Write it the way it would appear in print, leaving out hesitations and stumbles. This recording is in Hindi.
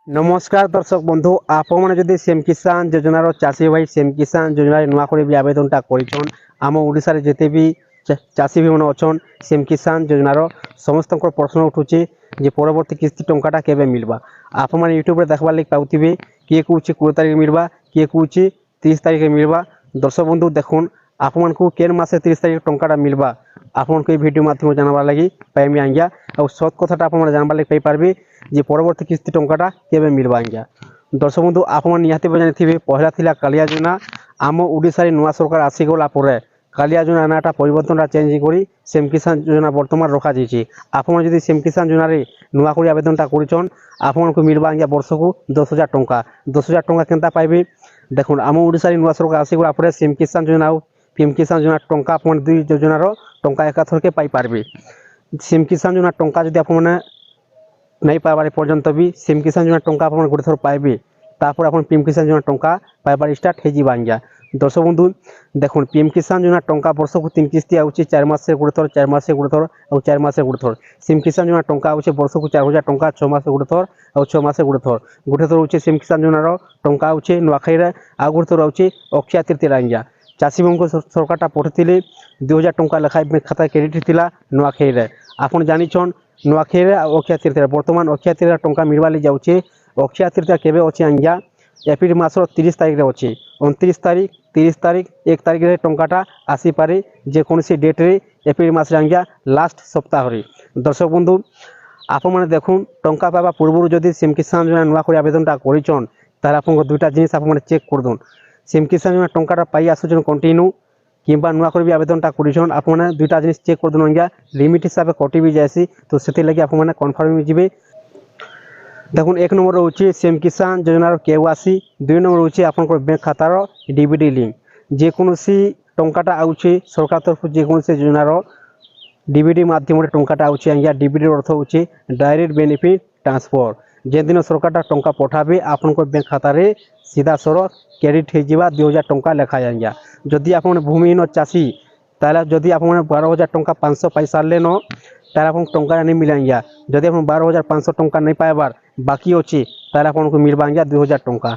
नमस्कार दर्शक बंधु आपने जदि सीएम किसान योजनार चाषी भाई सीएम किसान योजन नुआ भी आवेदनटा कर आम ओडिशा रे जिते भी चाषी भाई मैंने अच्छा सीएम किसान योजनार समस्त प्रश्न उठूचे जे परवर्ती किस्ती टंकाटा केबे मिलबा आप मैंने यूट्यूब देखबार लगे पाउथिबे किए कौच 20 तारिख मिलबा किए कौच 30 तारिख मिलबा। दर्शक बंधु देखुन आपण को केन मासे 30 तारिख टंकाटा मिलबा आपन को भिडियो माध्यम जानबार लगी पाइमी आज्ञा और सत कथाटा आप जानबार लगे पाइपारे जे परवर्ती किस्ती टंकाटा केबे मिलबा आज्ञा। दर्शक बंधु आप निहाती जानी पहला थिला कालिया योजना आम ओडिशा रे नुआ सरकार आसीगला परे कालिया योजना नाटा परिवर्तन चेंज कर सीएम किसान योजना बर्तमान रखा जाइए। आपन जदि सीएम किसान योजन नुआ आवेदनटा कर आपन को मिलबा आज्ञा वर्ष को 10,000 टंका 10,000 टंका केनता पाइबे देखुन आम ओडिशा रे नुआ सरकार आसीगला परे सीएम किसान योजना पीएम किसान योजना टंका आप दुई योजनार टंका एकाथरके पाइपारे। सीएम किसान योजना टंका जदि आप नहीं पाइबार पर्यंत भी सीएम किसान योजना टंका आप गोटे थर पाइबे तापर आप पीएम किसान योजना टंका पाइबार स्टार्ट हो आज्ञा। दर्शक बंधु देखुन पीएम किसान योजना टंका वर्ष को 3 किस्ती आउची 4 मास से गोटे थर 4 मास से गोटे थर और 4 मास से गोटे थर। सीएम किसान योजना टंका आउची वर्ष को 4,000 टंका 6 मास से गोटे थर और 6 मास से गोटे थर होची सीएम किसान योजनार टंका आउची नुआखाई रे आ गोटे थर आउची अक्षय तृतीया आज्ञा। चाषी भाई सरकार पठे 2,000 टंका लेखाएं खाता क्रेडिट थिला नुआखाई रे आपन जानिछन नुआखाई रे अक्षय तृतीया बर्तमान अक्षय तृतीया टंका मिलवाली जाउचे। अक्षय तृतीया केबे अछि आज्ञा एप्रिल मासर 30 तारिख रे अछि 29 तारिख 30 तारिख 1 तारिख रे टंकाटा आसी पारे जे कोनसी डेट रे एप्रिल मास रे आज्ञा लास्ट सप्ताह रे। दर्शक बंधु आप मैंने देखुन टंका पाइबा पूर्व जदि सीएम किसान योजना नुआ आवेदनटा करिछन तार आपन दुईटा जिनिस आप चेक कर दउन सीएम किसान योजना टंकाटा पाई आसुछन कंटिन्यू किंबा नुआ भी आवेदनटा करिछन आप दुईटा जिनिस चेक कर दउन आज्ञा लिमिट हिसाब से कटि भी जाएसी तो से लगे आप कन्फर्म जी। देखुन 1 नंबर रोचे सीएम किसान योजनार केवासी 2 नंबर रोचे आपन बैंक खातार डीबीडी लिंक जेकोसी टंकाटा आउचे सरकार तरफ जेकोसी योजनार डीबीडी माध्यम टंकाटा आउचे आज्ञा डीबीडी अर्थ होचे डायरेक्ट बेनिफिट ट्रांसफर जे दिन सरकारटा टंका पठाबे आपन बैंक खाता रे सीधा सड़क क्रेडिट हो जावा 2,000 टंका लेखाए आज्ञा। जदि आप भूमिहीन चाषी ताला जदि आप 12,000 टंका 500 पाई सारे न तार आप टंका नहीं मिले आज्ञा। जदि आप 12,500 टंका नहीं पाइबार बाकी अच्छे ताला आपको मिलवा आज्ञा 2,000 टंका।